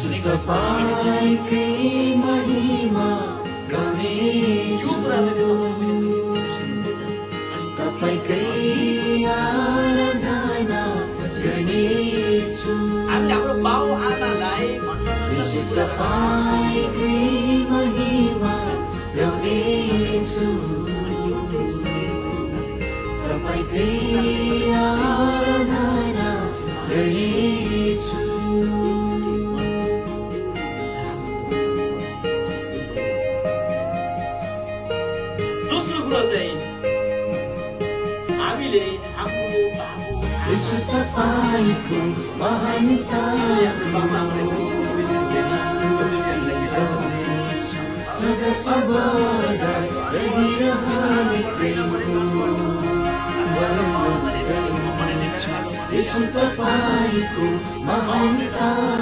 तपाईँकै महिमा गाउनेछु तपाईँकै आराधना गर्नेछु हाम्रो बाउ आमालाई तपाईँकै महिमा गाउनेछु तपाईँकै आराधना गर्नेछु दोस्रो कुरो चाहिँ हामीले हाम्रो बाबु यसो तपाईँको महानता सदा सर्वदा रहिरहने प्रेमको वर्णन गर्नेछु यसो तपाईँको महानता